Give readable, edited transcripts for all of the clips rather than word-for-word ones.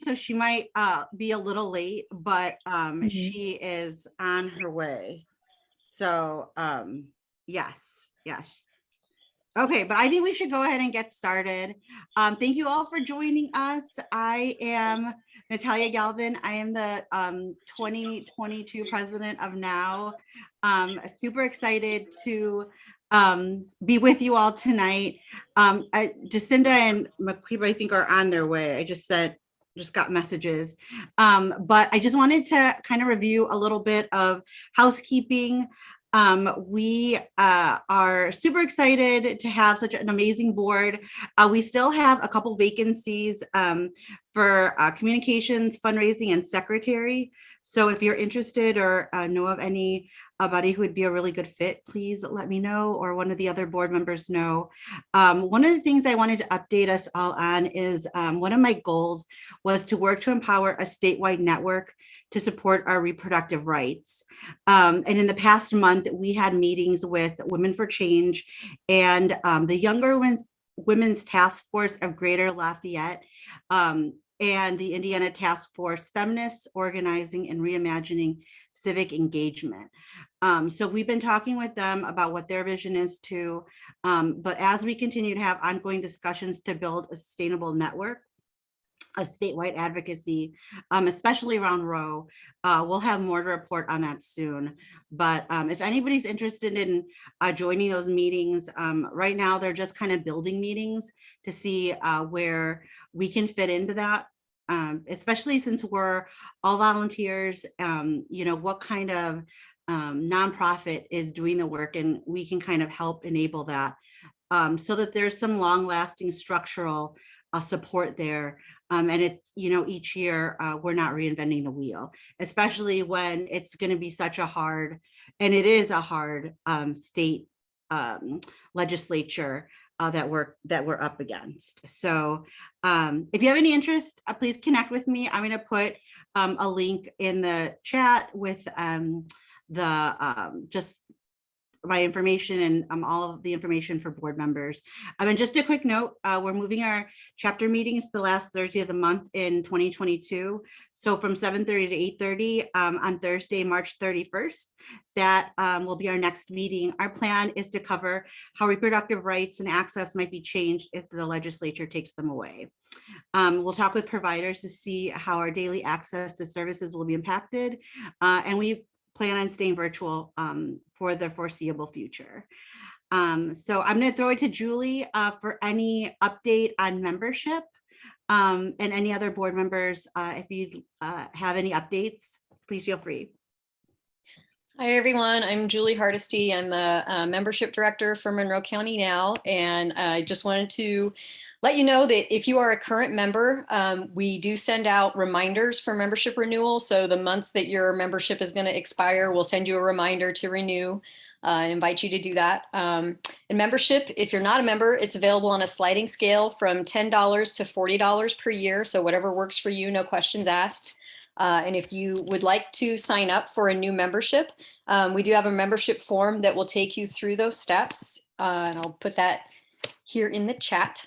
so she might be a little late, but she is on her way. So yes. Okay, but I think we should go ahead and get started. Thank you all for joining us. I am Natalia Galvin. I am the 2022 president of NOW. Super excited to be with you all tonight. Jacinda and Maqube, I think, are on their way. I just got messages. But I just wanted to kind of review a little bit of housekeeping. We are super excited to have such an amazing board. We still have a couple vacancies for communications, fundraising, and secretary. So if you're interested or know of anybody who would be a really good fit, please let me know, or one of the other board members know. One of the things I wanted to update us all on is one of my goals was to work to empower a statewide network to support our reproductive rights. And in the past month, we had meetings with Women for Change and the Younger Women's Task Force of Greater Lafayette, and the Indiana Task Force Feminists Organizing and Reimagining Civic Engagement. So we've been talking with them about what their vision is too. But as we continue to have ongoing discussions to build a sustainable network of statewide advocacy, especially around Roe, we'll have more to report on that soon. But if anybody's interested in joining those meetings, right now they're just kind of building meetings to see where we can fit into that, especially since we're all volunteers. What kind of nonprofit is doing the work, and we can kind of help enable that, so that there's some long-lasting structural support there. And it's, each year we're not reinventing the wheel, especially when it's going to be such a hard, and it is a hard state legislature that we're up against. So if you have any interest, please connect with me. I'm going to put a link in the chat with just my information and all of the information for board members. And just a quick note, we're moving our chapter meetings to the last Thursday of the month in 2022. So from 7:30 to 8:30 on Thursday, March 31st, that will be our next meeting. Our plan is to cover how reproductive rights and access might be changed if the legislature takes them away. We'll talk with providers to see how our daily access to services will be impacted. And we plan on staying virtual for the foreseeable future. So I'm going to throw it to Julie for any update on membership, and any other board members. If you have any updates, please feel free. Hi, everyone. I'm Julie Hardesty. I'm the membership director for Monroe County Now, and I just wanted to let you know that if you are a current member, we do send out reminders for membership renewal. So the month that your membership is going to expire, we'll send you a reminder to renew and invite you to do that. And membership, if you're not a member, it's available on a sliding scale from $10 to $40 per year. So whatever works for you, no questions asked. And if you would like to sign up for a new membership, we do have a membership form that will take you through those steps. And I'll put that here in the chat.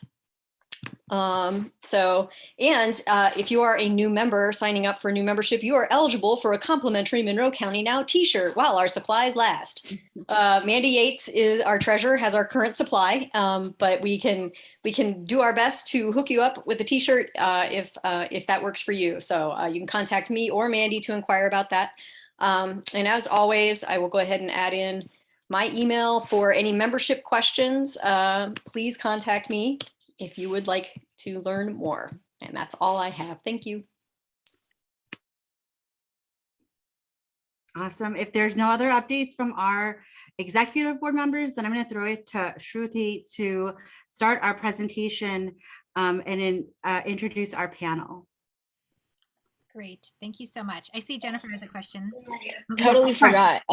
If you are a new member signing up for a new membership, you are eligible for a complimentary Monroe County Now t-shirt while our supplies last. Mandy Yates is our treasurer, has our current supply, but we can do our best to hook you up with a t-shirt if that works for you. So you can contact me or Mandy to inquire about that. And as always, I will go ahead and add in my email for any membership questions. Please contact me if you would like to learn more. And that's all I have. Thank you. Awesome. If there's no other updates from our executive board members, then I'm going to throw it to Shruti to start our presentation and introduce our panel. Great. Thank you so much. I see Jennifer has a question. Totally forgot.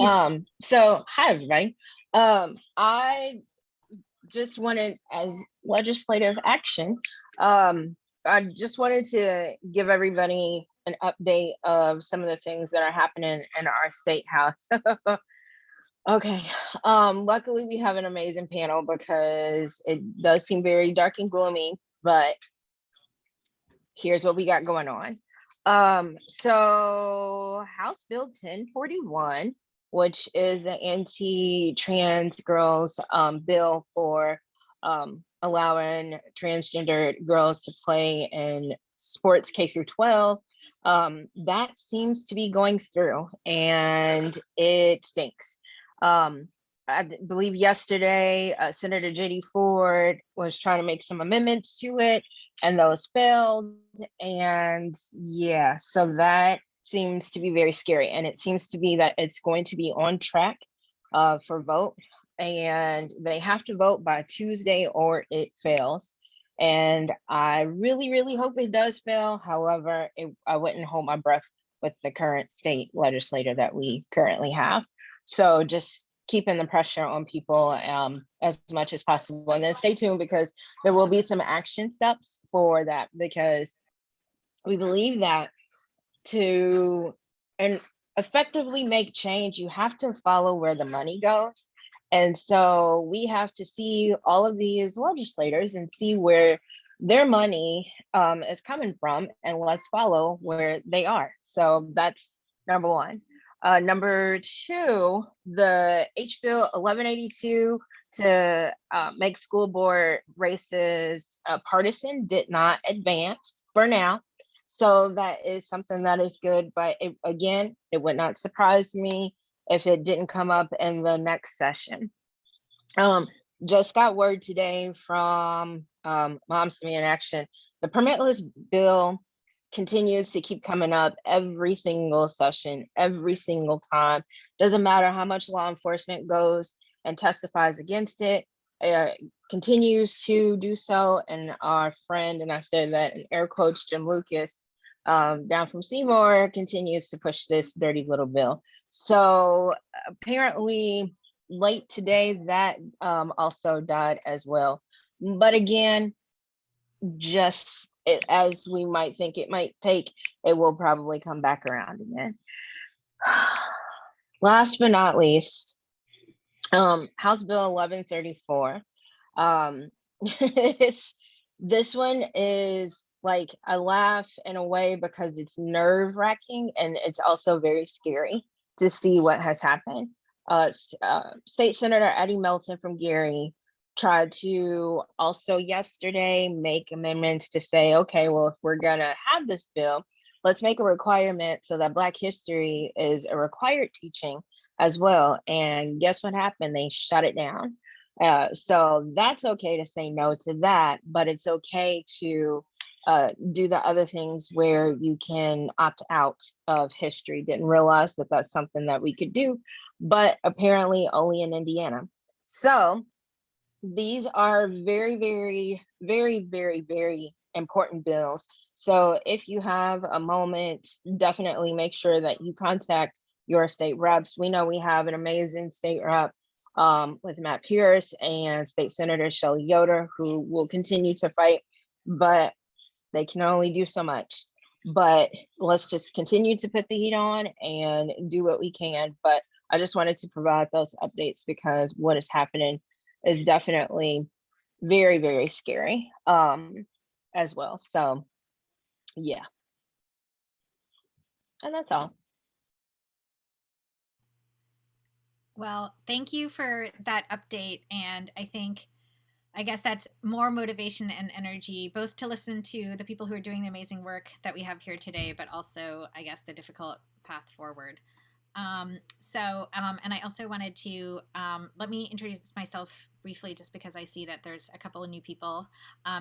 So hi, everybody. I just wanted, as legislative action, I just wanted to give everybody an update of some of the things that are happening in our state house. Okay. Luckily we have an amazing panel because it does seem very dark and gloomy, but here's what we got going on. So House Bill 1041, which is the anti-trans girls bill for allowing transgender girls to play in sports K through 12, that seems to be going through, and it stinks. I believe yesterday, Senator J.D. Ford was trying to make some amendments to it, and those failed. And yeah, so that seems to be very scary. And it seems to be that it's going to be on track for vote. And they have to vote by Tuesday or it fails. And I really, really hope it does fail. However, I wouldn't hold my breath with the current state legislator that we currently have. So just keeping the pressure on people as much as possible. And then stay tuned, because there will be some action steps for that, because we believe that to effectively make change, you have to follow where the money goes. And so we have to see all of these legislators and see where their money is coming from, and let's follow where they are. So that's number one. Number two, the H Bill 1182 to make school board races partisan did not advance for now. So that is something that is good. But again, it would not surprise me if it didn't come up in the next session. Just got word today from Moms to Me in Action. The permitless bill continues to keep coming up every single session, every single time. Doesn't matter how much law enforcement goes and testifies against it, continues to do so. And our friend, and I said that in air quotes, Jim Lucas, down from Seymour, continues to push this dirty little bill. So apparently late today, that also died as well. But again, just as we might think it might take, it will probably come back around again. Last but not least, House Bill 1134. This one is like, I laugh in a way because it's nerve-wracking, and it's also very scary to see what has happened. State Senator Eddie Melton from Gary tried to also yesterday make amendments to say, okay, well, if we're gonna have this bill, let's make a requirement so that Black history is a required teaching as well. And guess what happened? They shut it down. So that's okay to say no to that, but it's okay to do the other things where you can opt out of history. Didn't realize that that's something that we could do, but apparently only in Indiana. So these are very, very, very, very, very important bills. So if you have a moment, definitely make sure that you contact your state reps. We know we have an amazing state rep with Matt Pierce and State Senator Shelley Yoder, who will continue to fight, but they can only do so much. But let's just continue to put the heat on and do what we can. But I just wanted to provide those updates because what is happening is definitely very, very scary as well. So yeah. And that's all. Well, thank you for that update. And I guess that's more motivation and energy, both to listen to the people who are doing the amazing work that we have here today, but also, I guess, the difficult path forward. And I also wanted to, let me introduce myself briefly, just because I see that there's a couple of new people.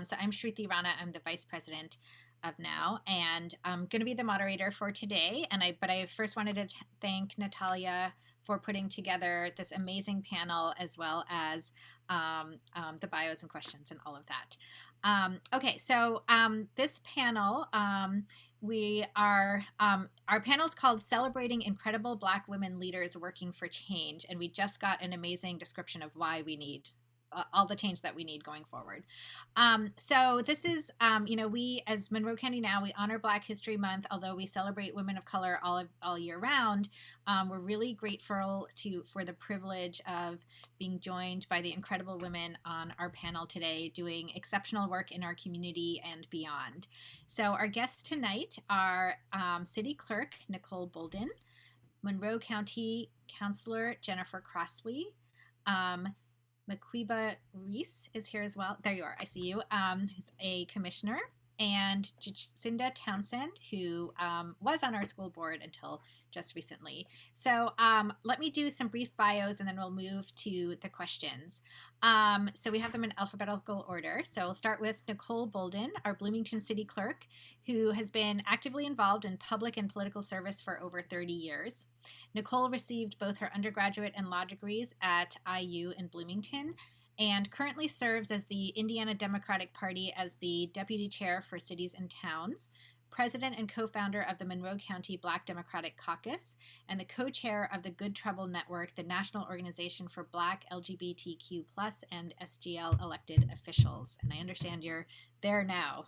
So I'm Shruti Rana. I'm the vice president of NOW, and I'm going to be the moderator for today. But I first wanted to thank Natalia for putting together this amazing panel, as well as the bios and questions and all of that. Okay, so this panel, our panel is called Celebrating Incredible Black Women Leaders Working for Change, and we just got an amazing description of why we need all the change that we need going forward. So this is, we as Monroe County Now, we honor Black History Month, although we celebrate women of color all year round. We're really grateful for the privilege of being joined by the incredible women on our panel today, doing exceptional work in our community and beyond. So our guests tonight are City Clerk Nicole Bolden, Monroe County Councilor Jennifer Crossley, Maqube Reese is here as well. There you are. I see you. Who's a commissioner, and Jacinda Townsend, who was on our school board until just recently. So let me do some brief bios, and then we'll move to the questions. So we have them in alphabetical order. So we'll start with Nicole Bolden, our Bloomington City Clerk, who has been actively involved in public and political service for over 30 years. Nicole received both her undergraduate and law degrees at IU in Bloomington, and currently serves as the Indiana Democratic Party as the Deputy Chair for Cities and Towns, President and co-founder of the Monroe County Black Democratic Caucus, and the co-chair of the Good Trouble Network, the national organization for Black LGBTQ+ and SGL elected officials. And I understand you're there now,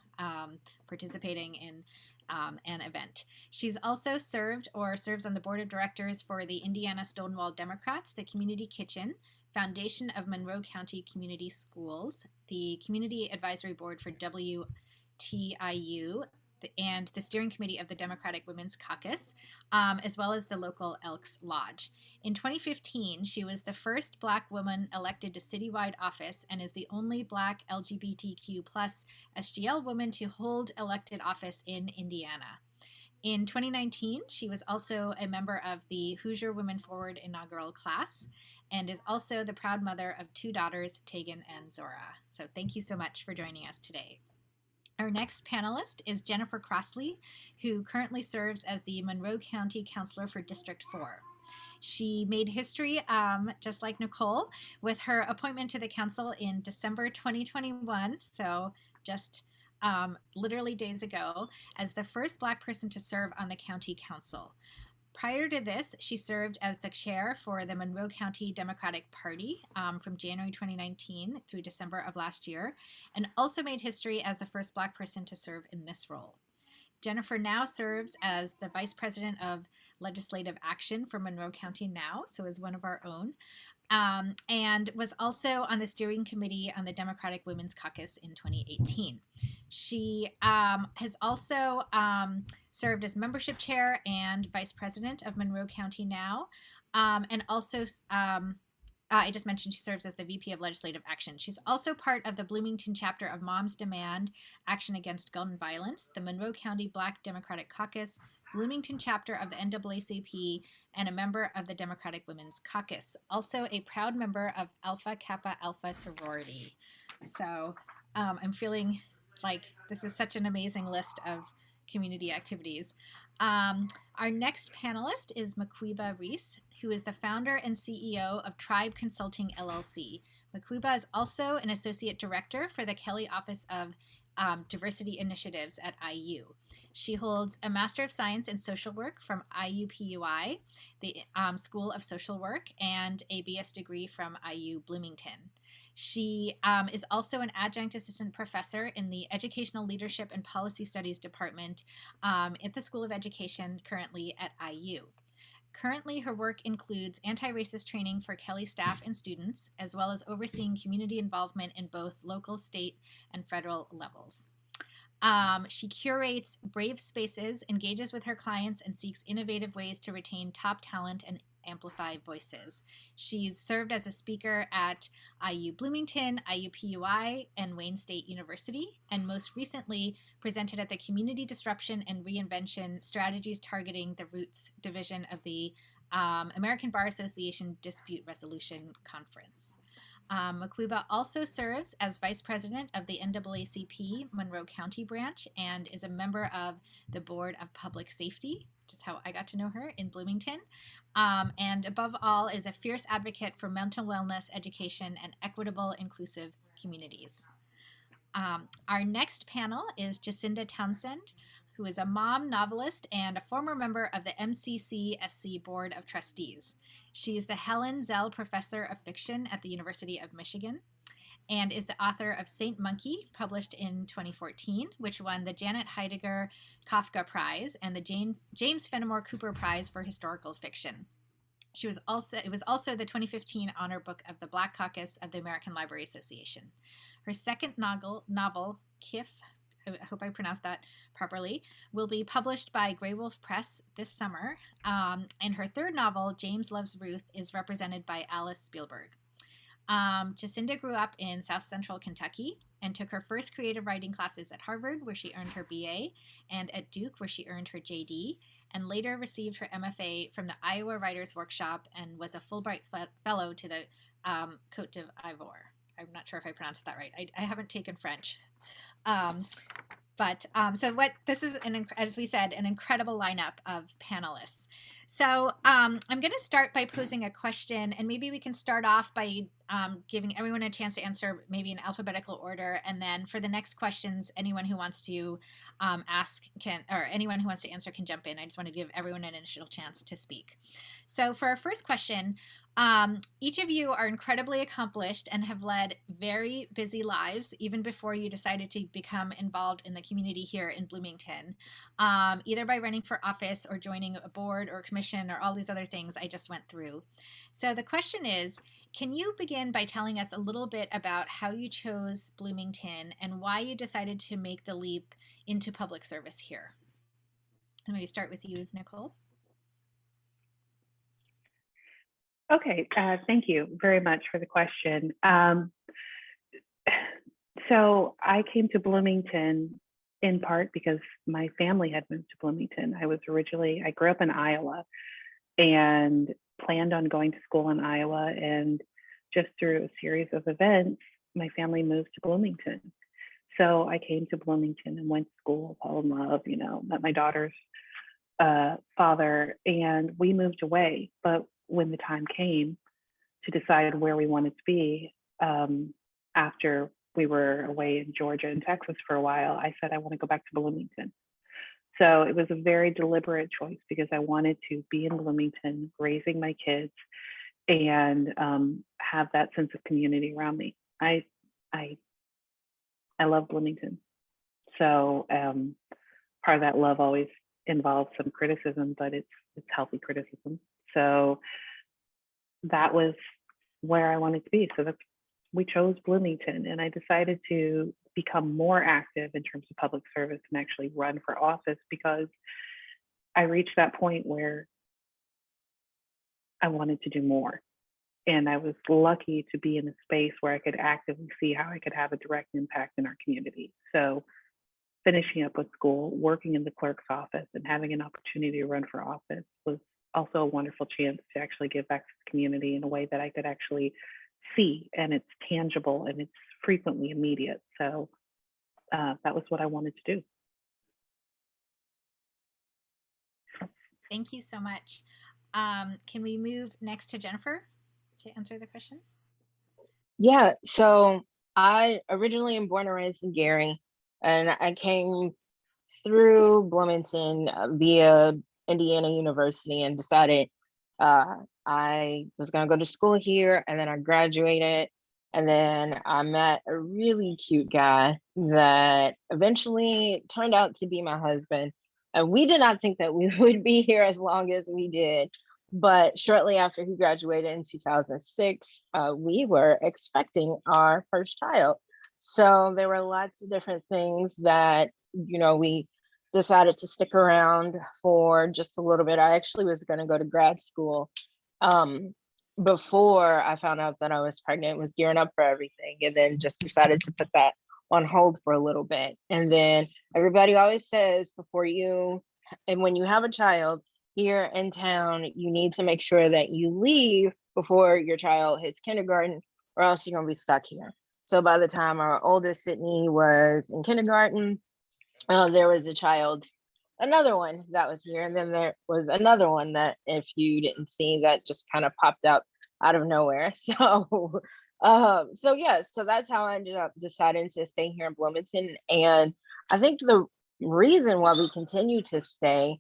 participating in an event. She's also served or serves on the board of directors for the Indiana Stonewall Democrats, the Community Kitchen, Foundation of Monroe County Community Schools, the Community Advisory Board for WTIU, and the steering committee of the Democratic Women's Caucus, as well as the local Elks Lodge. In 2015, she was the first Black woman elected to citywide office and is the only Black LGBTQ+ SGL woman to hold elected office in Indiana. In 2019, she was also a member of the Hoosier Women Forward inaugural class and is also the proud mother of 2 daughters, Tegan and Zora. So thank you so much for joining us today. Our next panelist is Jennifer Crossley, who currently serves as the Monroe County Councilor for District 4. She made history, just like Nicole, with her appointment to the council in December 2021, so just literally days ago, as the first Black person to serve on the county council. Prior to this, she served as the chair for the Monroe County Democratic Party from January 2019 through December of last year, and also made history as the first Black person to serve in this role. Jennifer now serves as the Vice President of Legislative Action for Monroe County Now, so is one of our own, and was also on the steering committee on the Democratic Women's Caucus in 2018. She has also served as membership chair and vice president of Monroe County Now, and also I just mentioned she serves as the VP of Legislative Action. She's also part of the Bloomington chapter of Moms Demand Action Against Gun Violence, the Monroe County Black Democratic Caucus, Bloomington chapter of the NAACP, and a member of the Democratic Women's Caucus. Also a proud member of Alpha Kappa Alpha sorority. So I'm feeling like this is such an amazing list of community activities. Our next panelist is Maqube Reese, who is the founder and CEO of Tribe Consulting LLC. Maqube is also an associate director for the Kelly Office of Diversity Initiatives at IU. She holds a Master of Science in Social Work from IUPUI, the School of Social Work, and a BS degree from IU Bloomington. She is also an adjunct assistant professor in the Educational Leadership and Policy Studies Department at the School of Education, currently at IU. Currently, her work includes anti-racist training for Kelly staff and students, as well as overseeing community involvement in both local, state, and federal levels. She curates brave spaces, engages with her clients, and seeks innovative ways to retain top talent and amplify voices. She's served as a speaker at IU Bloomington, IUPUI, and Wayne State University, and most recently presented at the Community Disruption and Reinvention Strategies Targeting the Roots Division of the American Bar Association Dispute Resolution Conference. Maqube also serves as vice president of the NAACP Monroe County branch and is a member of the Board of Public Safety, which is how I got to know her, in Bloomington. And above all, is a fierce advocate for mental wellness, education, and equitable, inclusive communities. Our next panel is Jacinda Townsend, who is a mom novelist and a former member of the MCCSC Board of Trustees. She is the Helen Zell Professor of Fiction at the University of Michigan and is the author of Saint Monkey, published in 2014, which won the Janet Heidegger Kafka Prize and the James Fenimore Cooper Prize for Historical Fiction. It was also the 2015 Honor Book of the Black Caucus of the American Library Association. Her second novel, Kif, I hope I pronounced that properly, will be published by Grey Wolf Press this summer. And her third novel, James Loves Ruth, is represented by Alice Spielberg. Jacinda grew up in South Central Kentucky and took her first creative writing classes at Harvard, where she earned her BA, and at Duke, where she earned her JD, and later received her MFA from the Iowa Writers Workshop and was a Fulbright Fellow to the Côte d'Ivoire. I'm not sure if I pronounced that right. I haven't taken French. This is, as we said, an incredible lineup of panelists. So I'm going to start by posing a question, and maybe we can start off by giving everyone a chance to answer maybe in alphabetical order. And then for the next questions, anyone who wants to anyone who wants to answer can jump in. I just want to give everyone an initial chance to speak. So for our first question, each of you are incredibly accomplished and have led very busy lives even before you decided to become involved in the community here in Bloomington, either by running for office or joining a board or commission or all these other things I just went through. So the question is, can you begin by telling us a little bit about how you chose Bloomington and why you decided to make the leap into public service here? And maybe start with you, Nicole. Okay, thank you very much for the question. So I came to Bloomington in part because my family had moved to Bloomington. I grew up in Iowa and planned on going to school in Iowa, and just through a series of events, my family moved to Bloomington. So I came to Bloomington and went to school, fell in love, met my daughter's father, and we moved away. But when the time came to decide where we wanted to be, after we were away in Georgia and Texas for a while, I said, I want to go back to Bloomington. So it was a very deliberate choice because I wanted to be in Bloomington, raising my kids, and have that sense of community around me. I love Bloomington. So part of that love always involves some criticism, but it's healthy criticism. So that was where I wanted to be. So we chose Bloomington, and I decided to become more active in terms of public service and actually run for office because I reached that point where I wanted to do more. And I was lucky to be in a space where I could actively see how I could have a direct impact in our community. So finishing up with school, working in the clerk's office, and having an opportunity to run for office was also a wonderful chance to actually give back to the community in a way that I could actually see, and it's tangible and it's frequently immediate. So that was what I wanted to do. Thank you so much. Can we move next to Jennifer to answer the question? Yeah, so I originally am born and raised in Gary, and I came through Bloomington via Indiana University and decided I was going to go to school here, and then I graduated, and then I met a really cute guy that eventually turned out to be my husband. And we did not think that we would be here as long as we did. But shortly after he graduated in 2006, we were expecting our first child. So there were lots of different things that, we decided to stick around for just a little bit. I actually was going to go to grad school before I found out that I was pregnant, was gearing up for everything, and then just decided to put that on hold for a little bit. And then everybody always says when you have a child here in town, you need to make sure that you leave before your child hits kindergarten, or else you're going to be stuck here. So by the time our oldest Sydney was in kindergarten, there was another one that was here, and then there was another one that, if you didn't see, that just kind of popped out of nowhere. So so that's how I ended up deciding to stay here in Bloomington. And I think the reason why we continue to stay,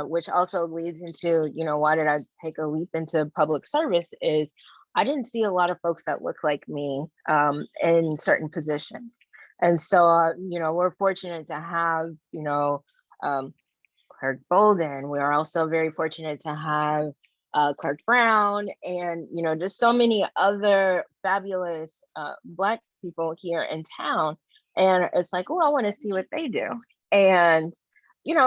which also leads into, why did I take a leap into public service, is I didn't see a lot of folks that look like me in certain positions. And so, we're fortunate to have, Clerk Bolden. We are also very fortunate to have Clerk Brown and, just so many other fabulous Black people here in town. And it's like, oh, I want to see what they do. And,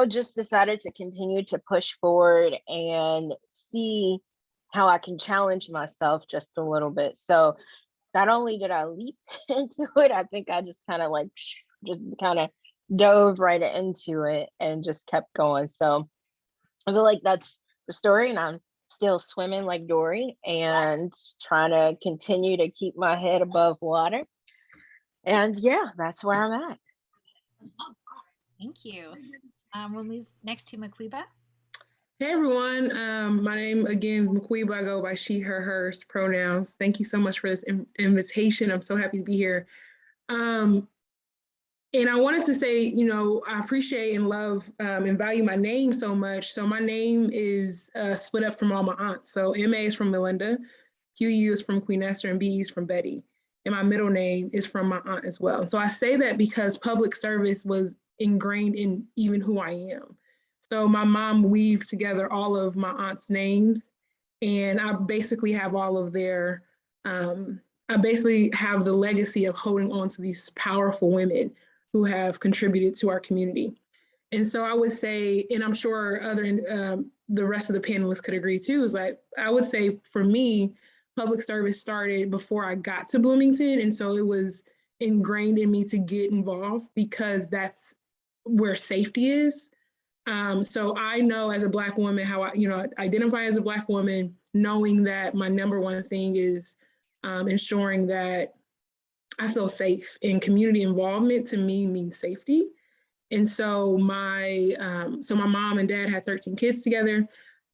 just decided to continue to push forward and see how I can challenge myself just a little bit. So not only did I leap into it, I think I just kind of dove right into it and just kept going. So I feel like that's the story, and I'm still swimming like Dory and trying to continue to keep my head above water. And yeah, that's where I'm at. Thank you. We'll move next to Maqube. Hey everyone, my name again is Maqube. I go by she, her, hers pronouns. Thank you so much for this invitation. I'm so happy to be here. And I wanted to say, I appreciate and love and value my name so much. So my name is split up from all my aunts. So MA is from Melinda, QU is from Queen Esther, and BE is from Betty. And my middle name is from my aunt as well. So I say that because public service was ingrained in even who I am. So my mom weaved together all of my aunt's names, and I basically have all of their, I basically have the legacy of holding on to these powerful women who have contributed to our community. And so I would say, and I'm sure the rest of the panelists could agree too, is like, I would say for me, public service started before I got to Bloomington. And so it was ingrained in me to get involved because that's where safety is. So I know as a Black woman how I identify as a Black woman, knowing that my number one thing is ensuring that I feel safe, and community involvement to me means safety. And so my mom and dad had 13 kids together.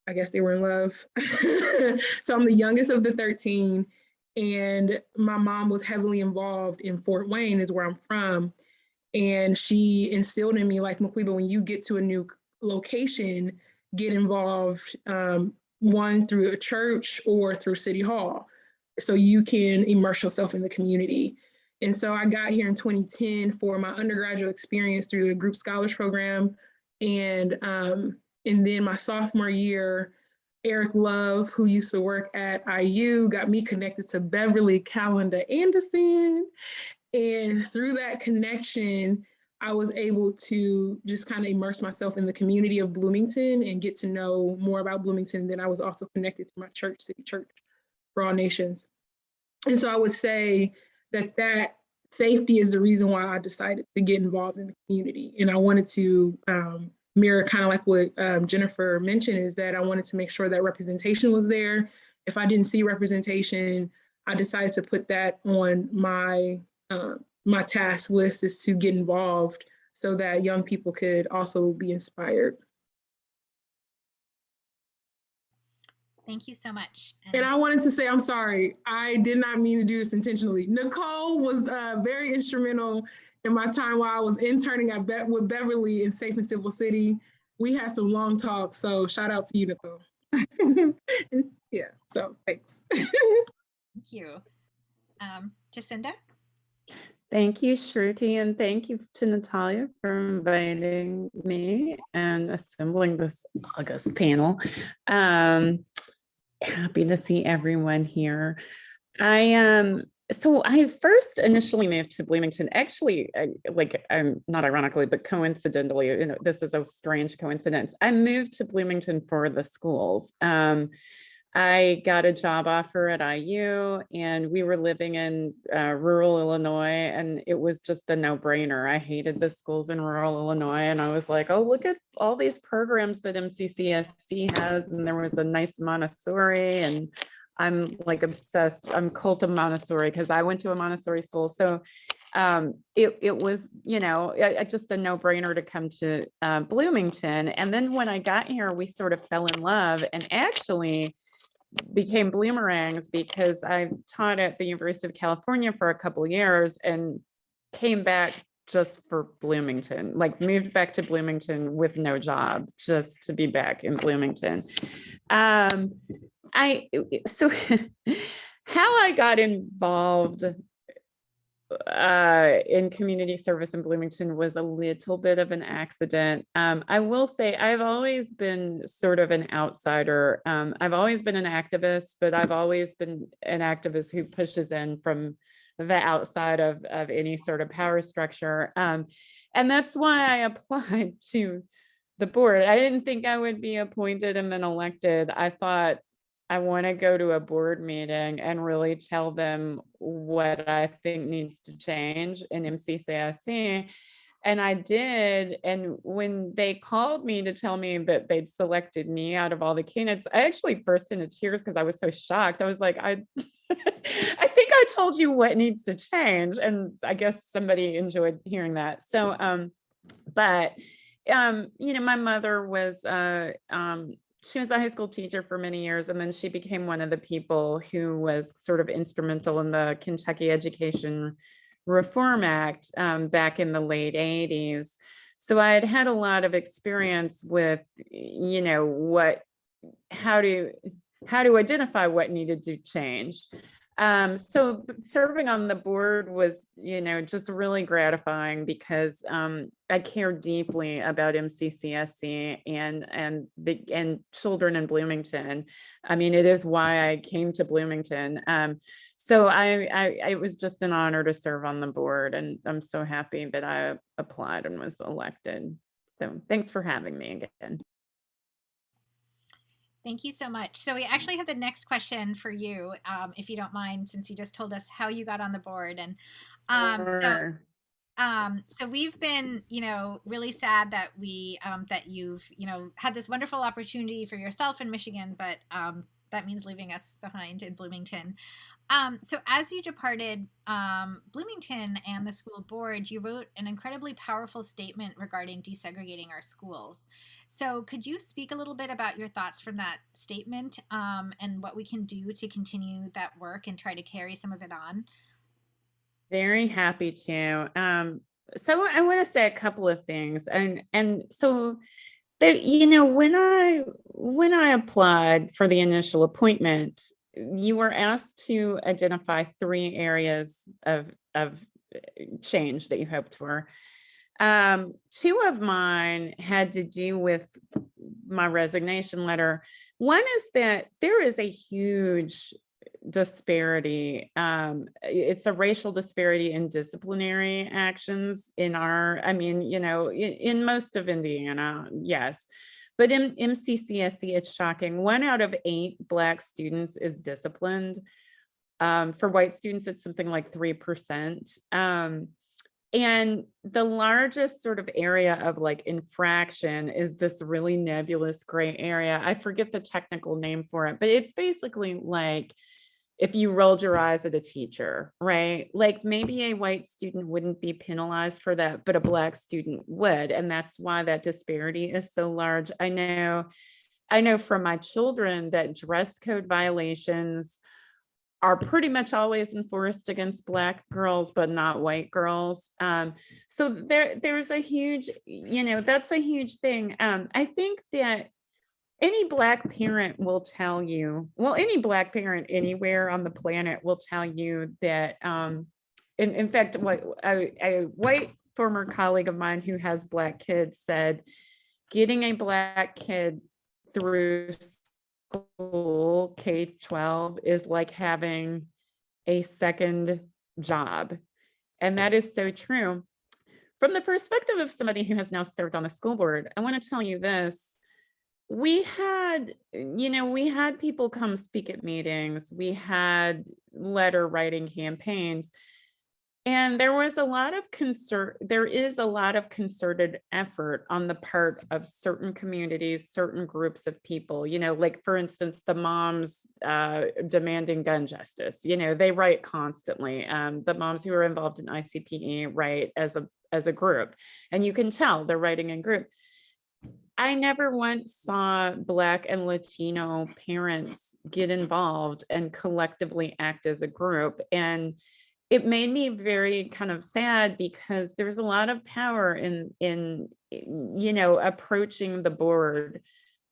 I guess they were in love. So I'm the youngest of the 13, and my mom was heavily involved in Fort Wayne, is where I'm from. And she instilled in me, like, Maqube, when you get to a new location, get involved, one through a church or through City Hall, so you can immerse yourself in the community. And so I got here in 2010 for my undergraduate experience through the Group Scholars Program. And then my sophomore year, Eric Love, who used to work at IU, got me connected to Beverly Calendar Anderson. And through that connection, I was able to just kind of immerse myself in the community of Bloomington and get to know more about Bloomington. Then I was also connected to my church, City Church for All Nations. And so I would say that safety is the reason why I decided to get involved in the community. And I wanted to mirror kind of like what Jennifer mentioned, is that I wanted to make sure that representation was there. If I didn't see representation, I decided to put that on my my task list, is to get involved so that young people could also be inspired. Thank you so much. And I wanted to say, I'm sorry, I did not mean to do this intentionally. Nicole was very instrumental in my time while I was interning with Beverly in Safe and Civil City. We had some long talks, so shout out to you, Nicole. Yeah, so thanks. Thank you. Jacinda? Thank you, Shruti, and thank you to Natalia for inviting me and assembling this August panel. Happy to see everyone here. So I first initially moved to Bloomington, actually, not ironically, but coincidentally, this is a strange coincidence. I moved to Bloomington for the schools. I got a job offer at IU, and we were living in rural Illinois, and it was just a no-brainer. I hated the schools in rural Illinois, and I was like, oh, look at all these programs that MCCSD has, and there was a nice Montessori, and I'm like obsessed. I'm cult of Montessori because I went to a Montessori school. So it was, just a no-brainer to come to Bloomington. And then when I got here, we sort of fell in love and actually became bloomerangs, because I taught at the University of California for a couple of years and came back just for Bloomington, like moved back to Bloomington with no job, just to be back in Bloomington. So how I got involved in community service in Bloomington was a little bit of an accident. I will say I've always been sort of an outsider. I've always been an activist, but I've always been an activist who pushes in from the outside of any sort of power structure. And that's why I applied to the board. I didn't think I would be appointed and then elected. I thought, I want to go to a board meeting and really tell them what I think needs to change in MCCSC. And I did. And when they called me to tell me that they'd selected me out of all the candidates, I actually burst into tears because I was so shocked. I was like, I think I told you what needs to change. And I guess somebody enjoyed hearing that. So, my mother was, she was a high school teacher for many years, and then she became one of the people who was sort of instrumental in the Kentucky Education Reform Act back in the late 80s. So I had had a lot of experience with, how to identify what needed to change. So serving on the board was, just really gratifying because I care deeply about MCCSC and children in Bloomington. I mean, it is why I came to Bloomington. So it was just an honor to serve on the board, and I'm so happy that I applied and was elected. So thanks for having me again. Thank you so much. So we actually have the next question for you, if you don't mind, since you just told us how you got on the board. And Sure. so we've been, really sad that that you've, had this wonderful opportunity for yourself in Michigan, but that means leaving us behind in Bloomington. So as you departed Bloomington and the school board, you wrote an incredibly powerful statement regarding desegregating our schools. So could you speak a little bit about your thoughts from that statement and what we can do to continue that work and try to carry some of it on? Very happy to. So I want to say a couple of things, and so that when I applied for the initial appointment, you were asked to identify 3 areas of change that you hoped for. 2 of mine had to do with my resignation letter. One is that there is a huge disparity. It's a racial disparity in disciplinary actions in in most of Indiana, yes. But in MCCSC, it's shocking. 1 out of 8 Black students is disciplined. For white students, it's something like 3%. And the largest sort of area of infraction is this really nebulous gray area. I forget the technical name for it, but it's basically like if you rolled your eyes at a teacher, right? Like maybe a white student wouldn't be penalized for that, but a Black student would. And that's why that disparity is so large. I know from my children that dress code violations are pretty much always enforced against Black girls, but not white girls. So there's a huge, that's a huge thing. I think that any Black parent will tell you, well, any Black parent anywhere on the planet will tell you that, in fact, what a white former colleague of mine who has Black kids said, getting a Black kid through school, K-12, is like having a second job. And that is so true. From the perspective of somebody who has now served on the school board, I want to tell you this. We had people come speak at meetings. We had letter writing campaigns. And there is a lot of concerted effort on the part of certain communities, certain groups of people, like for instance, the moms demanding gun justice, they write constantly. The moms who are involved in ICPE write as a group, and you can tell they're writing in group. I never once saw Black and Latino parents get involved and collectively act as a group. And it made me very kind of sad because there's a lot of power in approaching the board,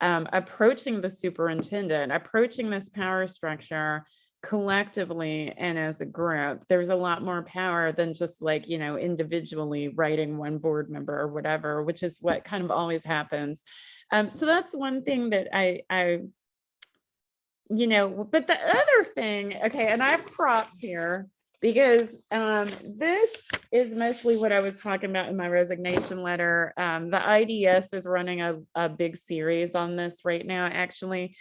approaching the superintendent, approaching this power structure collectively and as a group. There's a lot more power than just like, individually writing one board member or whatever, which is what kind of always happens. So that's one thing that I but the other thing, okay, and I have props here because this is mostly what I was talking about in my resignation letter. The IDS is running a big series on this right now, actually.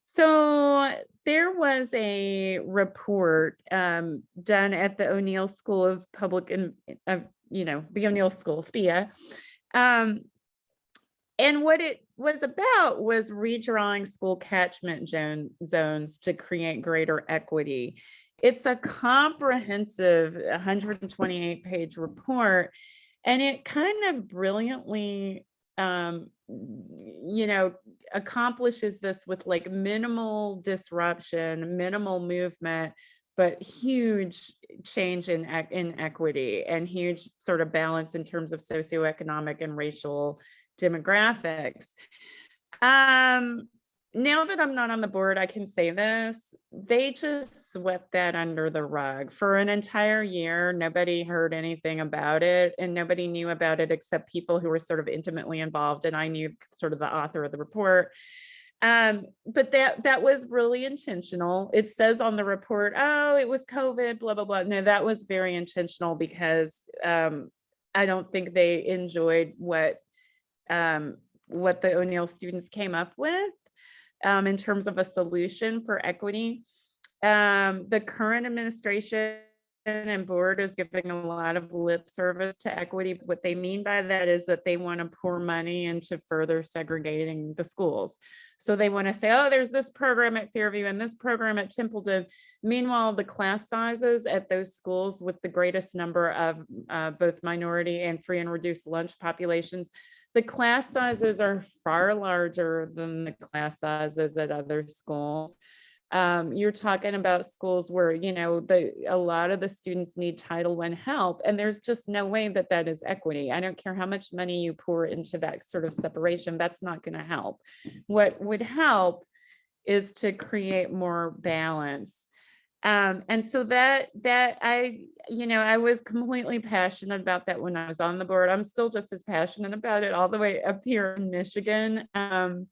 So there was a report done at the O'Neill School of Public and, the O'Neill School, SPIA. And what it was about was redrawing school catchment zones to create greater equity. It's a comprehensive 128-page report, and it kind of brilliantly, accomplishes this with like minimal disruption, minimal movement, but huge change in equity and huge sort of balance in terms of socioeconomic and racial demographics. Now that I'm not on the board, I can say this. They just swept that under the rug for an entire year. Nobody heard anything about it, and nobody knew about it except people who were sort of intimately involved. And I knew sort of the author of the report. But that was really intentional. It says on the report, oh, it was COVID, blah, blah, blah. No, that was very intentional because I don't think they enjoyed what the O'Neill students came up with in terms of a solution for equity. The current administration and board is giving a lot of lip service to equity. What they mean by that is that they want to pour money into further segregating the schools. So they want to say, oh, there's this program at Fairview and this program at Templeton. Meanwhile, the class sizes at those schools with the greatest number of both minority and free and reduced lunch populations, the class sizes are far larger than the class sizes at other schools. You're talking about schools where, a lot of the students need Title I help, and there's just no way that that is equity. I don't care how much money you pour into that sort of separation, that's not going to help. What would help is to create more balance. And so that I was completely passionate about that when I was on the board. I'm still just as passionate about it all the way up here in Michigan. And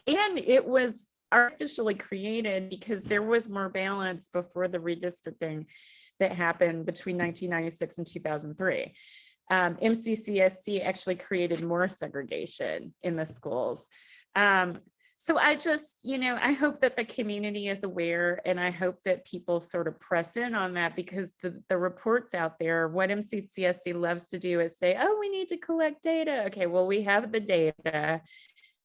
it was artificially created because there was more balance before the redistricting that happened between 1996 and 2003. MCCSC actually created more segregation in the schools. So I just, I hope that the community is aware, and I hope that people sort of press in on that, because the reports out there, what MCCSC loves to do is say, oh, we need to collect data. Okay, well, we have the data,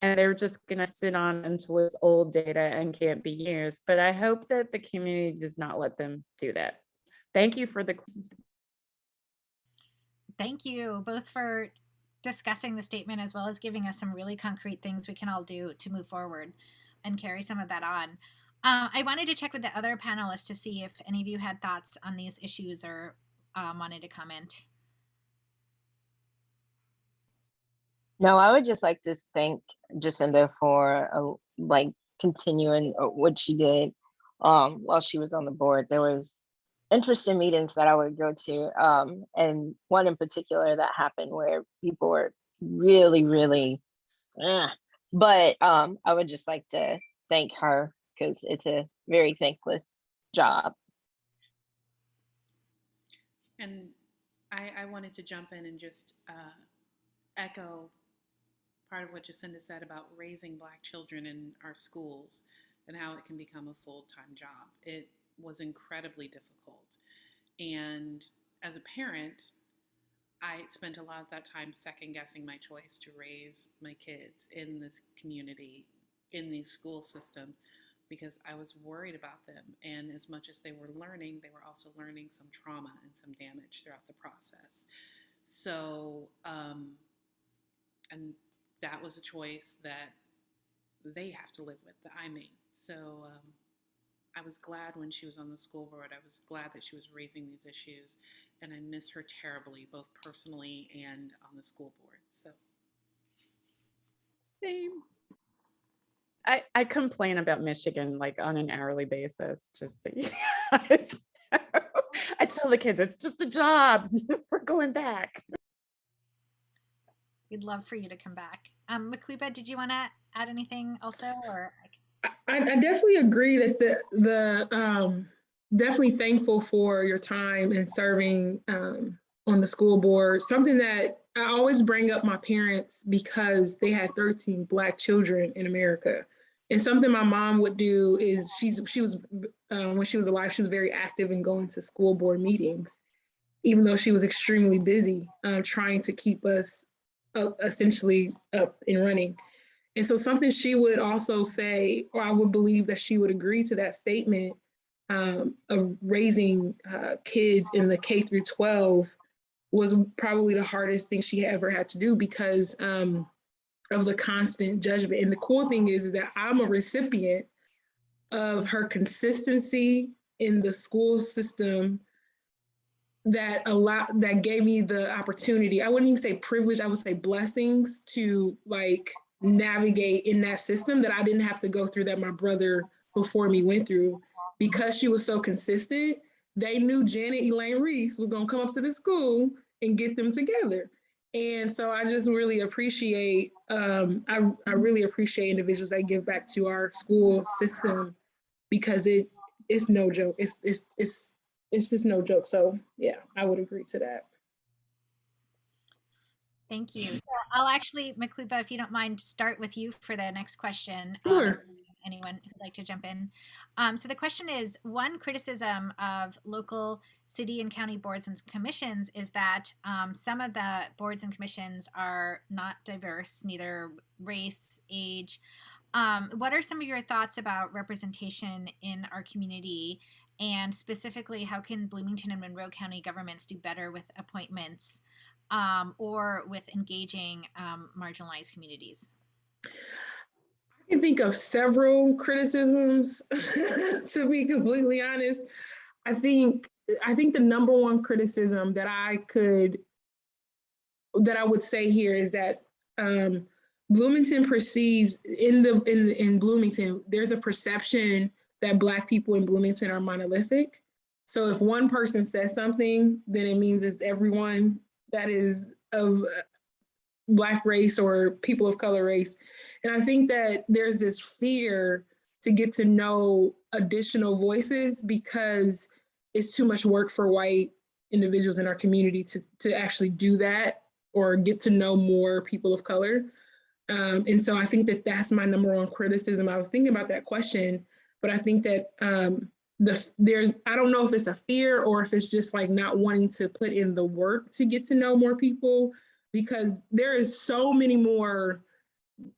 and they're just going to sit on until it's old data and can't be used. But I hope that the community does not let them do that. Thank you for the. Thank you both for discussing the statement as well as giving us some really concrete things we can all do to move forward and carry some of that on. I wanted to check with the other panelists to see if any of you had thoughts on these issues or wanted to comment. No, I would just like to thank Jacinda for continuing what she did while she was on the board. There was interesting meetings that I would go to, and one in particular that happened where people were really, really, but I would just like to thank her because it's a very thankless job. And I wanted to jump in and just echo part of what Jacinda said about raising Black children in our schools and how it can become a full-time job. It was incredibly difficult. And as a parent, I spent a lot of that time second guessing my choice to raise my kids in this community, in these school systems, because I was worried about them. And as much as they were learning, they were also learning some trauma and some damage throughout the process. So, and that was a choice that they have to live with, that I made. So I was glad when she was on the school board. I was glad that she was raising these issues, and I miss her terribly, both personally and on the school board. So Same. I complain about Michigan like on an hourly basis, just so you guys know. I tell the kids it's just a job. We're going back. We'd love for you to come back. Maqube, did you want to add anything also, or? I definitely agree that the definitely thankful for your time and serving on the school board. Something that I always bring up my parents because they had 13 Black children in America. And something my mom would do is she was when she was alive, she was very active in going to school board meetings, even though she was extremely busy trying to keep us essentially up and running. And so something she would also say, or I would believe that she would agree to that statement of raising kids in the K through 12 was probably the hardest thing she ever had to do because of the constant judgment. And the cool thing is that I'm a recipient of her consistency in the school system that gave me the opportunity. I wouldn't even say privilege, I would say blessings to like navigate in that system that I didn't have to go through, that my brother before me went through. Because she was so consistent, they knew Janet Elaine Reese was going to come up to the school and get them together. And so I just really appreciate, I really appreciate individuals that give back to our school system because it's no joke. It's just no joke. So yeah, I would agree to that. Thank you. So I'll actually, Maqube, if you don't mind, start with you for the next question. Sure. Anyone who'd like to jump in. So the question is, one criticism of local city and county boards and commissions is that some of the boards and commissions are not diverse, neither race, age. What are some of your thoughts about representation in our community? And specifically, how can Bloomington and Monroe County governments do better with appointments or with engaging marginalized communities? I can think of several criticisms, to be completely honest. I think the number one criticism that I would say here is that Bloomington perceives in Bloomington, there's a perception that Black people in Bloomington are monolithic. So if one person says something, then it means it's everyone that is of Black race or people of color race. And I think that there's this fear to get to know additional voices because it's too much work for white individuals in our community to actually do that or get to know more people of color. And so I think that that's my number one criticism. I was thinking about that question, but I think that I don't know if it's a fear or if it's just like not wanting to put in the work to get to know more people, because there is so many more.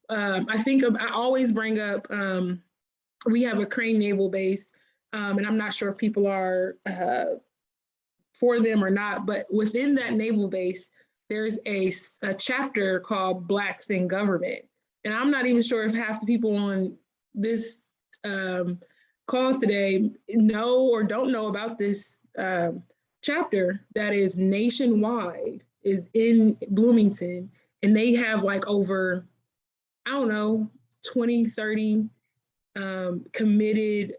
I always bring up, we have a Crane Naval Base, and I'm not sure if people are for them or not, but within that naval base, there's a chapter called Blacks in Government. And I'm not even sure if half the people on this call today know or don't know about this chapter that is nationwide, is in Bloomington, and they have like over, I don't know, 20, 30 committed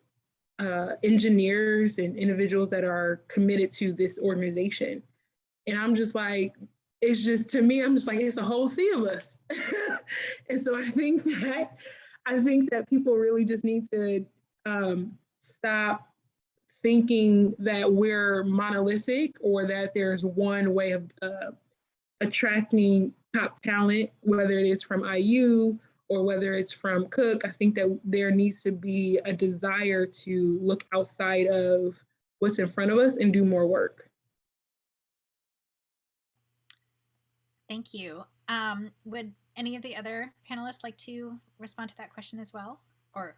engineers and individuals that are committed to this organization. And I'm just like, it's just, to me, I'm just like, it's a whole sea of us. And so I think that people really just need to stop thinking that we're monolithic or that there's one way of attracting top talent, whether it is from IU or whether it's from Cook. I think that there needs to be a desire to look outside of what's in front of us and do more work. Thank you. Would any of the other panelists like to respond to that question as well? Or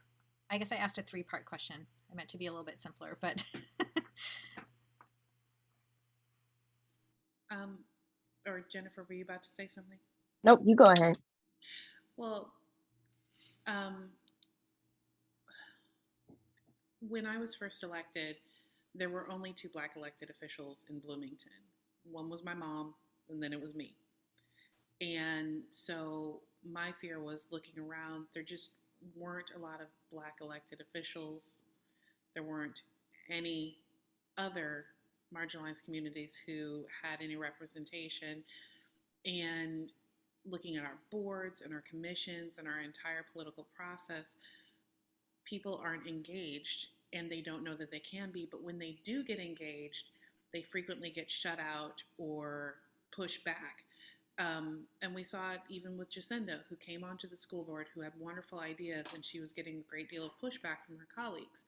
I guess I asked a three-part question. I meant to be a little bit simpler, but. Or Jennifer, were you about to say something? Nope, you go ahead. Well, when I was first elected, there were only 2 Black elected officials in Bloomington. One was my mom, and then it was me. And so my fear was looking around, there just weren't a lot of Black elected officials. There weren't any other marginalized communities who had any representation. And looking at our boards and our commissions and our entire political process, people aren't engaged and they don't know that they can be. But when they do get engaged, they frequently get shut out or pushed back. And we saw it even with Jacinda, who came onto the school board, who had wonderful ideas, and she was getting a great deal of pushback from her colleagues.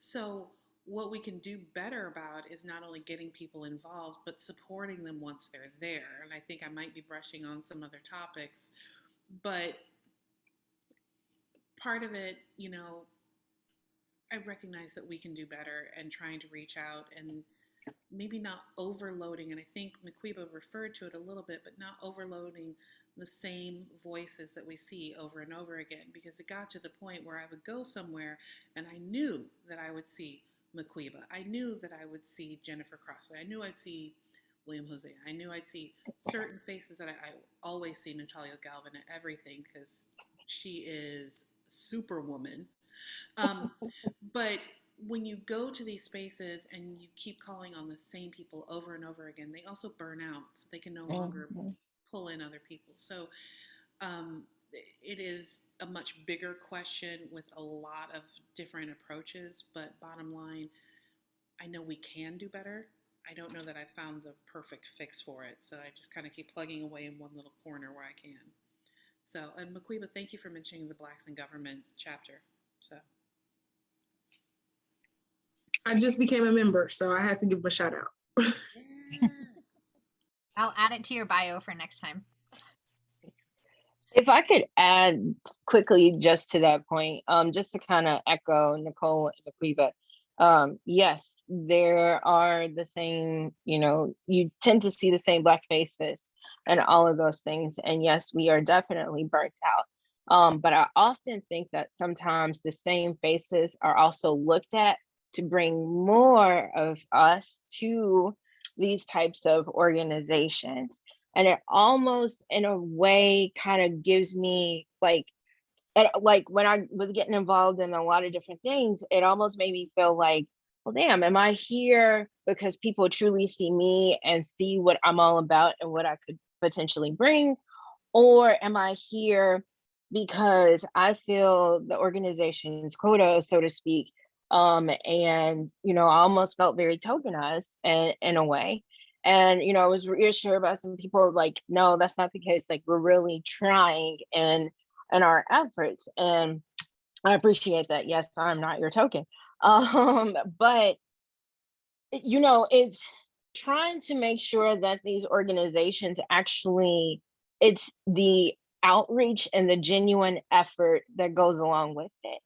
So what we can do better about is not only getting people involved, but supporting them once they're there. And I think I might be brushing on some other topics, but part of it, I recognize that we can do better and trying to reach out and maybe not overloading. And I think Maqube referred to it a little bit, but not overloading the same voices that we see over and over again, because it got to the point where I would go somewhere and I knew that I would see Maqube. I knew that I would see Jennifer Crossley. I knew I'd see William Jose. I knew I'd see certain faces that I always see Natalia Galvin at everything, because she is Superwoman. But when you go to these spaces and you keep calling on the same people over and over again, they also burn out, so they can no longer pull in other people. So it is a much bigger question with a lot of different approaches, but bottom line, I know we can do better. I don't know that I found the perfect fix for it, so I just kind of keep plugging away in one little corner where I can. So, and Maqube, thank you for mentioning the Blacks in Government chapter. So I just became a member, so I had to give a shout out. I'll add it to your bio for next time. If I could add quickly just to that point, just to kind of echo Nicole and Maqube, yes, there are the same, you tend to see the same Black faces and all of those things. And yes, we are definitely burnt out. But I often think that sometimes the same faces are also looked at to bring more of us to these types of organizations. And it almost in a way kind of gives me like when I was getting involved in a lot of different things, it almost made me feel like, well, damn, am I here because people truly see me and see what I'm all about and what I could potentially bring? Or am I here because I feel the organization's quota, so to speak? And, I almost felt very tokenized in a way. And, I was reassured by some people like, no, that's not the case. Like, we're really trying in our efforts. And I appreciate that. Yes, I'm not your token. But, it's trying to make sure that these organizations actually, it's the outreach and the genuine effort that goes along with it.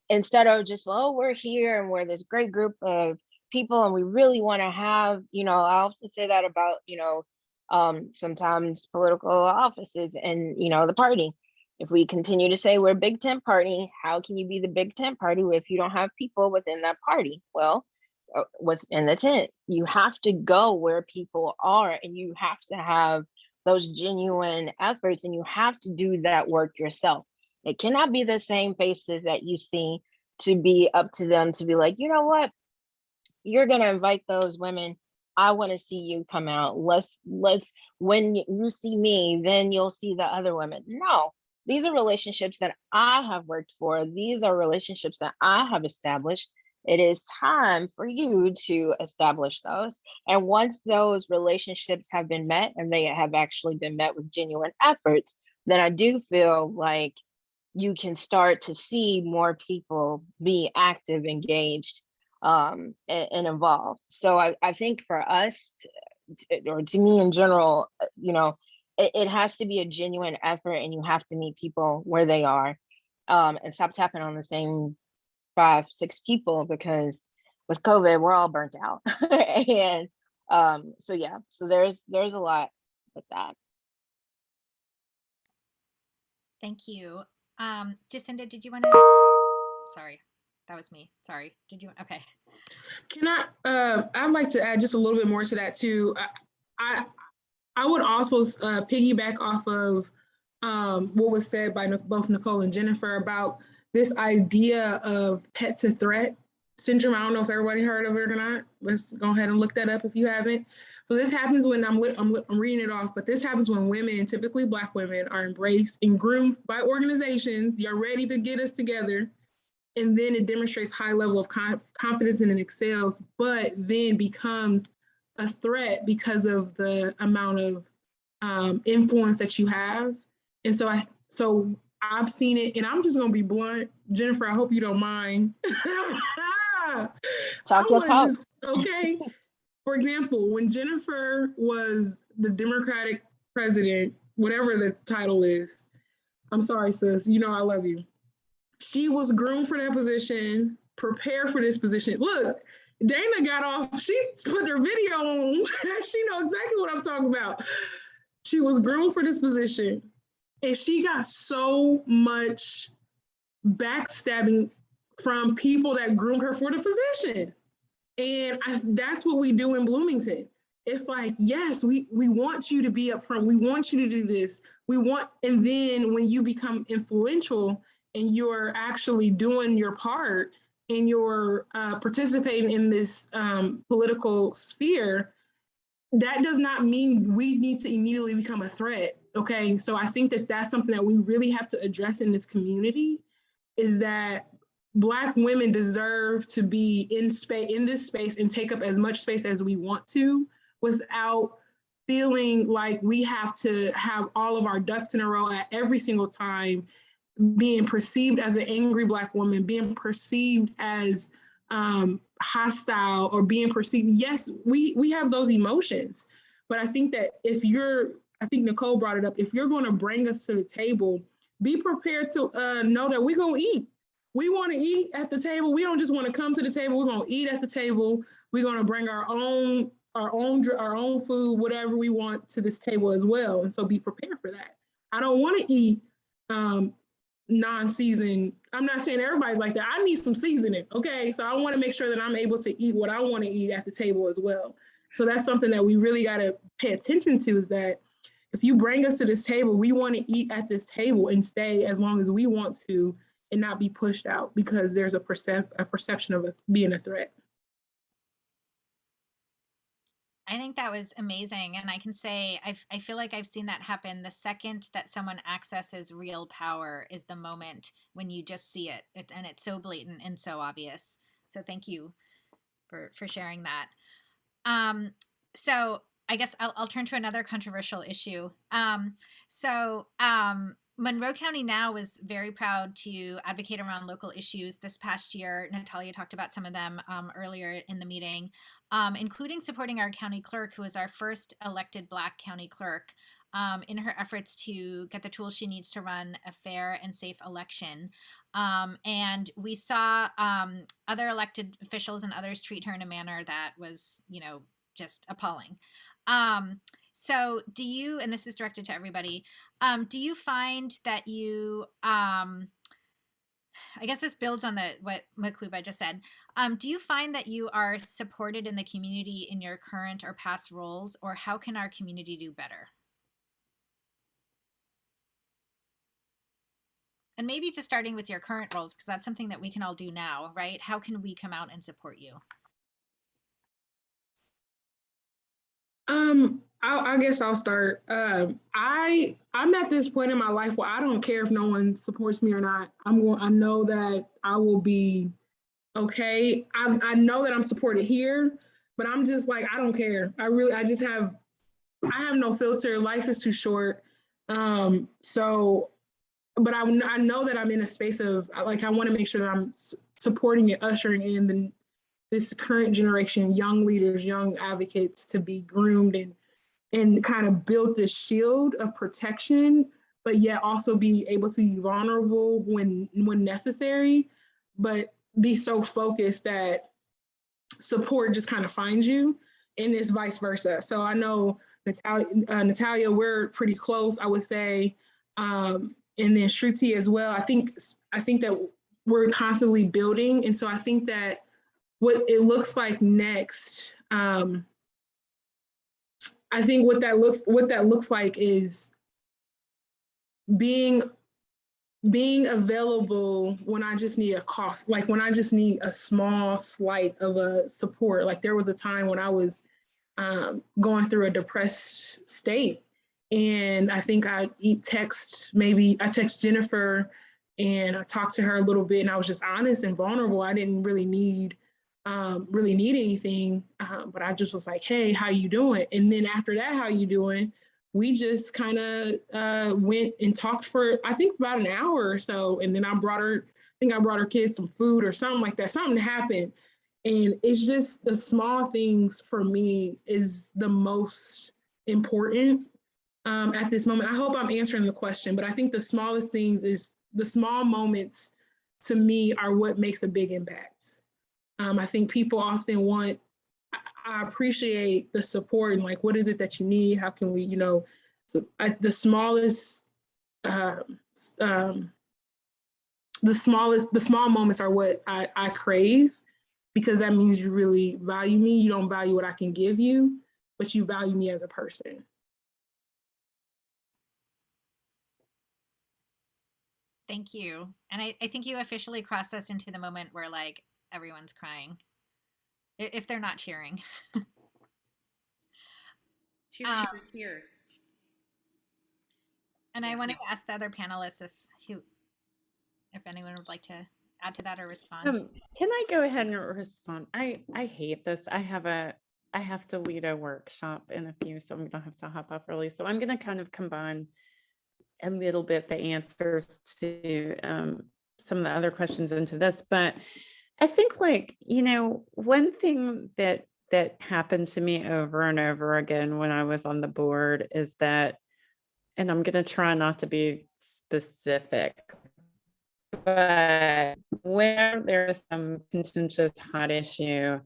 Instead of just, oh, we're here and we're this great group of people and we really want to have, I often say that about, sometimes political offices and, the party. If we continue to say we're a big tent party, how can you be the big tent party if you don't have people within that party? Well, within the tent, you have to go where people are and you have to have those genuine efforts and you have to do that work yourself. It cannot be the same faces that you see to be up to them to be like, you know what, you're going to invite those women. I want to see you come out. Let's when you see me, then you'll see the other women. No, these are relationships that I have worked for. These are relationships that I have established. It is time for you to establish those. And once those relationships have been met and they have actually been met with genuine efforts, then I do feel like you can start to see more people be active, engaged, and involved. So I think for us, or to me in general, it has to be a genuine effort and you have to meet people where they are, and stop tapping on the same 5-6 people, because with COVID, we're all burnt out. And so there's a lot with that. Thank you. Jacinda, did you want to? Sorry. that was me. Sorry. Did you? Okay. Can I'd like to add just a little bit more to that too. I would also piggyback off of what was said by both Nicole and Jennifer about this idea of pet to threat syndrome. I don't know if everybody heard of it or not. Let's go ahead and look that up if you haven't. So this happens when I'm reading it off, but this happens when women, typically Black women, are embraced and groomed by organizations. You're ready to get us together. And then it demonstrates high level of confidence and it excels, but then becomes a threat because of the amount of influence that you have. And so I've seen it, and I'm just gonna be blunt. Jennifer, I hope you don't mind. Talk your talk. Okay. For example, when Jennifer was the Democratic president, whatever the title is, I'm sorry, sis, you know I love you. She was groomed for that position, prepared for this position. Look, Dana got off, she put her video on. She know exactly what I'm talking about. She was groomed for this position, and she got so much backstabbing from people that groomed her for the position. And that's what we do in Bloomington. It's like, yes, we want you to be up front. We want you to do this. And then when you become influential and you're actually doing your part and you're participating in this political sphere, that does not mean we need to immediately become a threat, okay? So I think that that's something that we really have to address in this community, is that Black women deserve to be in this space and take up as much space as we want to without feeling like we have to have all of our ducks in a row at every single time, being perceived as an angry Black woman, being perceived as hostile, or being perceived. Yes, we have those emotions, but I think that I think Nicole brought it up, if you're going to bring us to the table, be prepared to know that we're going to eat. We want to eat at the table. We don't just want to come to the table. We're going to eat at the table. We're going to bring our own food, whatever we want, to this table as well. And so be prepared for that. I don't want to eat non-seasoned. I'm not saying everybody's like that. I need some seasoning, okay? So I want to make sure that I'm able to eat what I want to eat at the table as well. So that's something that we really got to pay attention to, is that if you bring us to this table, we want to eat at this table and stay as long as we want to, and not be pushed out because there's a perception of being a threat. I think that was amazing. And I can say, I feel like I've seen that happen. The second that someone accesses real power is the moment when you just see it. And it's so blatant and so obvious. So thank you for sharing that. So I guess I'll turn to another controversial issue. Monroe County Now was very proud to advocate around local issues this past year. Natalia talked about some of them earlier in the meeting, including supporting our county clerk, who is our first elected Black county clerk, in her efforts to get the tools she needs to run a fair and safe election. And we saw other elected officials and others treat her in a manner that was, just appalling. So do you, and this is directed to everybody, do you find that you, I guess this builds on what Maqube just said, do you find that you are supported in the community in your current or past roles, or how can our community do better? And maybe just starting with your current roles, because that's something that we can all do now, right? How can we come out and support you? I guess I'll start. I'm at this point in my life where I don't care if no one supports me or not. I know that I will be okay. I know that I'm supported here, but I'm just like, I don't care. I have no filter. Life is too short. But I know that I'm in a space of, like, I want to make sure that I'm supporting and ushering in this current generation, young leaders, young advocates, to be groomed and kind of build this shield of protection, but yet also be able to be vulnerable when necessary, but be so focused that support just kind of finds you, and it's vice versa. So I know Natalia, we're pretty close, I would say, and then Shruti as well. I think that we're constantly building. And so I think that what it looks like next, I think what that looks like is being available when I just need a cough, like when I just need a small slight of a support. Like there was a time when I was going through a depressed state, and I think I text Jennifer, and I talked to her a little bit, and I was just honest and vulnerable. I didn't really need anything, but I just was like, "Hey, how you doing?" And then after that, "How you doing?" we just kind of went and talked for, I think, about an hour or so. And then I brought her kids some food or something like that. Something happened. And it's just the small things for me is the most important at this moment. I hope I'm answering the question, but I think the smallest things is the small moments to me are what makes a big impact. I think people often want, I appreciate the support and like, what is it that you need? How can we, the small moments are what I crave, because that means you really value me. You don't value what I can give you, but you value me as a person. Thank you. And I think you officially crossed us into the moment where like everyone's crying, if they're not cheering. Cheer, cheer, cheers. And I wanted to ask the other panelists if anyone would like to add to that or respond. Can I go ahead and respond? I hate this. I have to lead a workshop in a few, so I'm gonna have to hop off early. So I'm gonna kind of combine a little bit the answers to some of the other questions into this. But I think, like, one thing that happened to me over and over again when I was on the board is that, and I'm going to try not to be specific, but where there's some contentious hot issue,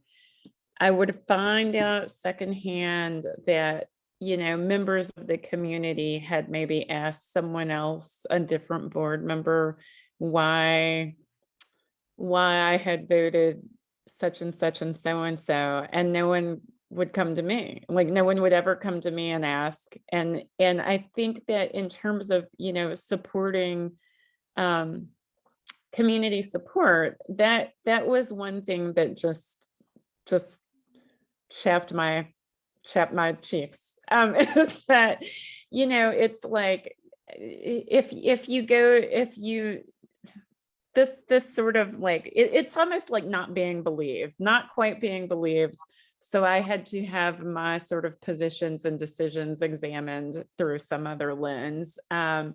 I would find out secondhand that, members of the community had maybe asked someone else, a different board member, why I had voted such and such and so and so, and no one would come to me. Like, no one would ever come to me and ask. And I think that in terms of, supporting community support, that was one thing that just chapped my cheeks. Is that, it's like, this sort of like, it's almost like not quite being believed. So I had to have my sort of positions and decisions examined through some other lens. And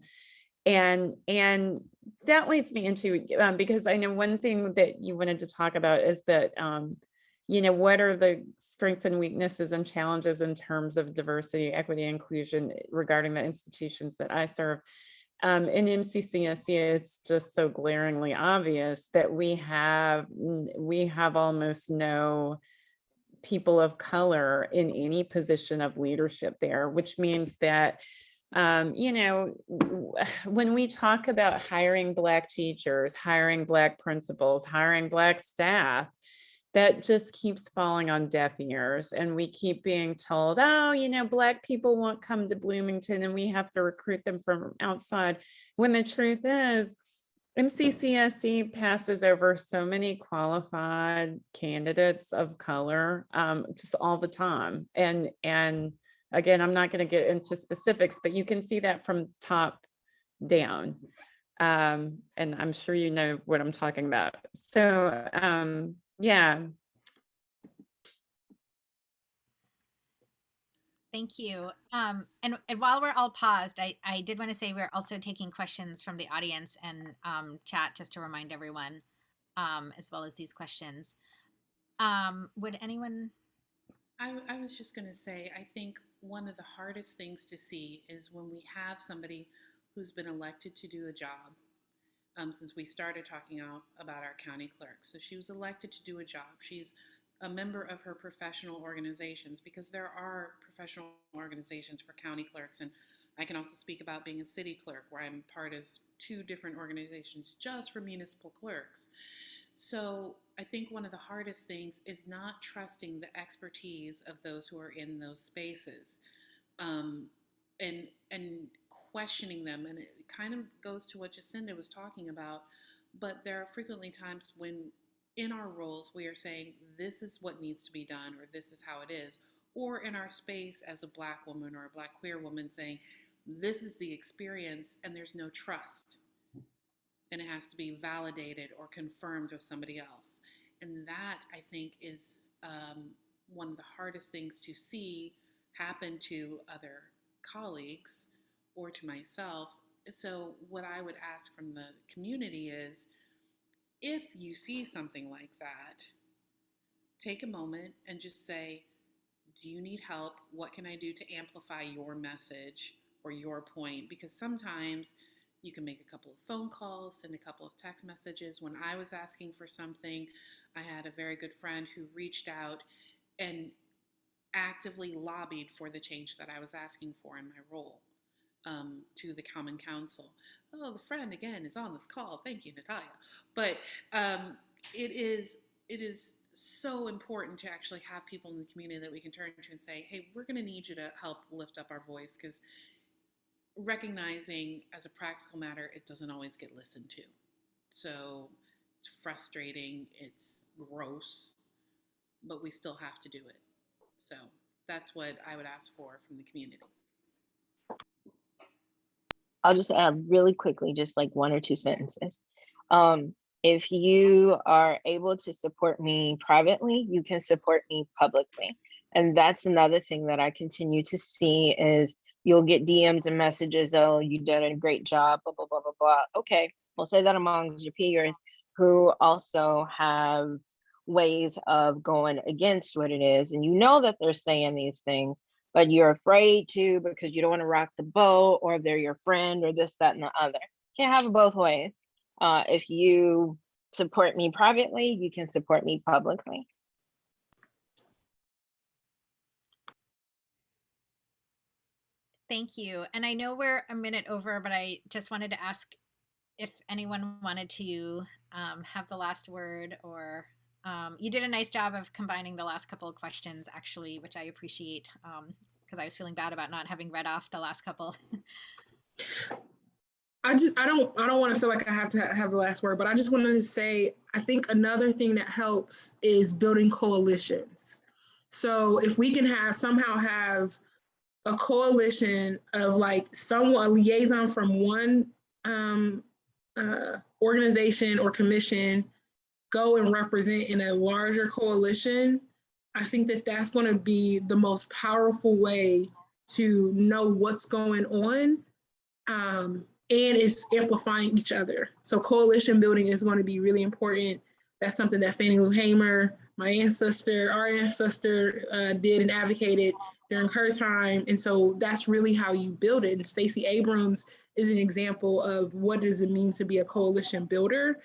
that leads me into, because I know one thing that you wanted to talk about is that, what are the strengths and weaknesses and challenges in terms of diversity, equity, inclusion regarding the institutions that I serve. In MCCSE, it's just so glaringly obvious that we have almost no people of color in any position of leadership there, which means that, when we talk about hiring Black teachers, hiring Black principals, hiring Black staff, that just keeps falling on deaf ears. And we keep being told, oh, Black people won't come to Bloomington and we have to recruit them from outside. When the truth is, MCCSE passes over so many qualified candidates of color just all the time. And again, I'm not going to get into specifics, but you can see that from top down. And I'm sure you know what I'm talking about. So, yeah. Thank you. And while we're all paused, I did want to say we're also taking questions from the audience and chat, just to remind everyone, as well as these questions. Would anyone? I was just going to say, I think one of the hardest things to see is when we have somebody who's been elected to do a job. Since we started talking about our county clerk. So she was elected to do a job. She's a member of her professional organizations, because there are professional organizations for county clerks and I can also speak about being a city clerk, where I'm part of 2 different organizations just for municipal clerks. So I think one of the hardest things is not trusting the expertise of those who are in those spaces, um, and questioning them. And it kind of goes to what Jacinda was talking about. But there are frequently times when in our roles we are saying this is what needs to be done, or this is how it is, or in our space as a Black woman or a Black queer woman saying this is the experience, and there's no trust, and it has to be validated or confirmed with somebody else. And that, I think, is one of the hardest things to see happen to other colleagues or to myself. So what I would ask from the community is, if you see something like that, take a moment and just say, do you need help? What can I do to amplify your message or your point? Because sometimes you can make a couple of phone calls, send a couple of text messages. When I was asking for something, I had a very good friend who reached out and actively lobbied for the change that I was asking for in my role, to the Common Council. Oh, the friend again is on this call. Thank you, Natalia. But it is so important to actually have people in the community that we can turn to and say, hey, we're going to need you to help lift up our voice, because recognizing as a practical matter, it doesn't always get listened to. So it's frustrating, it's gross, but we still have to do it. So that's what I would ask for from the community. I'll just add really quickly, just like 1 or 2 sentences. If you are able to support me privately, you can support me publicly. And that's another thing that I continue to see is you'll get DMs and messages, oh, you did a great job, blah, blah, blah, blah, blah. Okay, we'll say that amongst your peers who also have ways of going against what it is. And you know that they're saying these things, but you're afraid to because you don't want to rock the boat, or they're your friend, or this, that, and the other. Can't have it both ways. If you support me privately, you can support me publicly. Thank you. And I know we're a minute over, but I just wanted to ask if anyone wanted to have the last word, or you did a nice job of combining the last couple of questions, actually, which I appreciate, because I was feeling bad about not having read off the last couple. I don't want to feel like I have to have the last word, but I just wanted to say, I think another thing that helps is building coalitions. So if we can somehow have a coalition of like a liaison from one organization or commission go and represent in a larger coalition, I think that that's going to be the most powerful way to know what's going on. And it's amplifying each other. So coalition building is going to be really important. That's something that Fannie Lou Hamer, our ancestor did and advocated during her time. And so that's really how you build it. And Stacey Abrams is an example of what does it mean to be a coalition builder.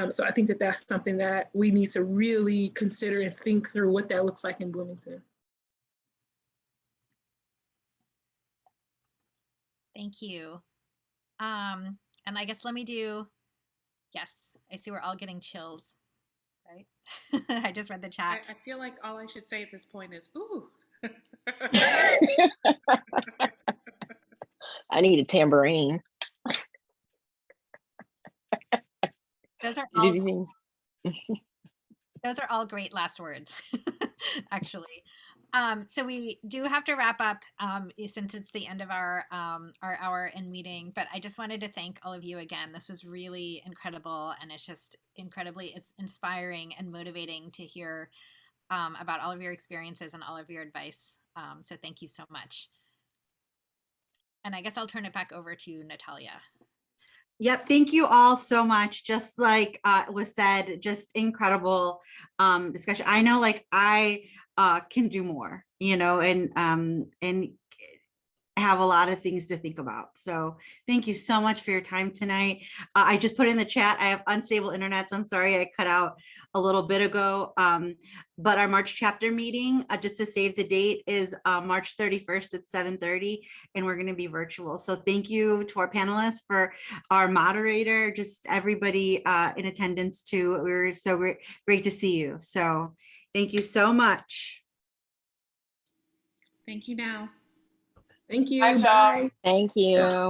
So I think that that's something that we need to really consider and think through what that looks like in Bloomington. Thank you. And I guess let me do, yes, I see we're all getting chills, right? I just read the chat. I feel like all I should say at this point is, ooh. I need a tambourine. Those are all great last words, actually. So we do have to wrap up since it's the end of our hour in meeting, but I just wanted to thank all of you again. This was really incredible, and it's just it's inspiring and motivating to hear about all of your experiences and all of your advice. So thank you so much. And I guess I'll turn it back over to Natalia. Yep. Thank you all so much. Just like was said, just incredible discussion. I know, like, I can do more, and have a lot of things to think about. So thank you so much for your time tonight. I just put in the chat, I have unstable internet, so I'm sorry I cut out a little bit ago. But our March chapter meeting, just to save the date, is March 31st at 7:30, and we're going to be virtual. So thank you to our panelists, for our moderator, just everybody in attendance too. We're so great to see you. So thank you so much. Thank you now. Thank you. Bye, y'all. Bye. Thank you.